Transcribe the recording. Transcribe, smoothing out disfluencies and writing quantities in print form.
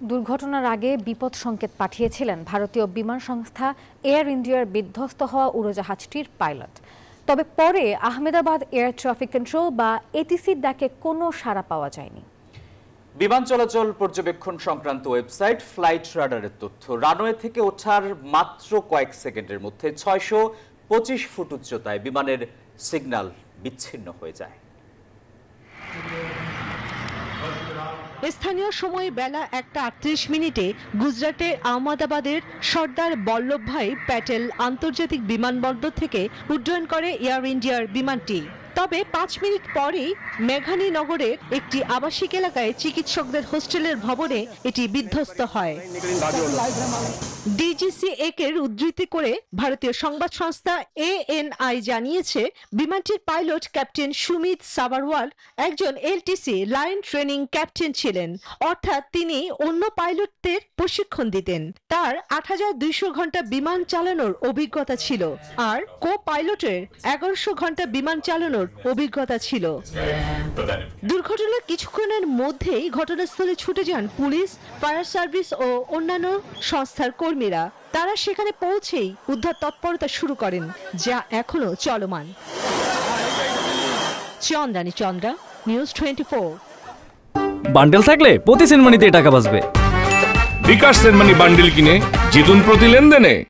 দুর্ঘটনার আগে বিপদ সংকেত পাঠিয়েছিলেন ভারতীয় বিমান সংস্থা এয়ার ইন্ডিয়ার বিধ্বস্ত হওয়া উড়োজাহাজটির পাইলট। তবে পরে আহমেদাবাদ এয়ার ট্রাফিক কন্ট্রোল বা এটিসির ডাকে কোনো সাড়া পাওয়া যায়নি। বিমান চলাচল পর্যবেক্ষণ সংক্রান্ত ওয়েবসাইট ফ্লাইট রাডারের তথ্য, রানওয়ে থেকে ওঠার মাত্র কয়েক সেকেন্ডের মধ্যে ৬২৫ ফুট উচ্চতায় বিমানের সিগন্যাল বিচ্ছিন্ন হয়ে যায়। স্থানীয় সময় বেলা ১টা ৩৮ গুজরাটের আহমেদাবাদের সর্দার বল্লভভাই প্যাটেল আন্তর্জাতিক বিমানবন্দর থেকে উড্ডয়ন করে এয়ার ইন্ডিয়ার বিমানটি। তবে ৫ মিনিট পরেই মেঘানী নগরের একটি আবাসিক এলাকায় চিকিৎসকদের হোস্টেলের ভবনে এটি বিধ্বস্ত হয়। DGCA-এর উদ্ধৃতি করে ভারতীয় সংবাদ সংস্থা ANI জানিয়েছে, বিমানটির পাইলট ক্যাপ্টেন সুমিত সাবারওয়াল একজন LTC লাইন ট্রেনিং ক্যাপ্টেন ছিলেন, অর্থাৎ তিনি অন্য পাইলটদের প্রশিক্ষণ দিতেন। তার ৮২০০ ঘন্টা বিমান চালানোর অভিজ্ঞতা ছিল, আর কো পাইলটের ১১০০ ঘন্টা বিমান চালানোর অভিজ্ঞতা ছিল। দুর্ঘটনার কিছুক্ষণের মধ্যেই ঘটনাস্থলে ছুটে যান পুলিশ, ফায়ার সার্ভিস ও অন্যান্য সংস্থার কর্মীরা। তারা সেখানে পৌঁছেই উদ্ধার তৎপরতা শুরু করেন, যা এখনো চলমান। চন্দ্রানী চন্দ্রা, নিউজ 24। বান্ডেল থাকলে প্রতি সেনমানিতে টাকা বাঁচবে। বিকাশ সেনমানি বান্ডেল কিনে জিতুন প্রতি লেনদেনে।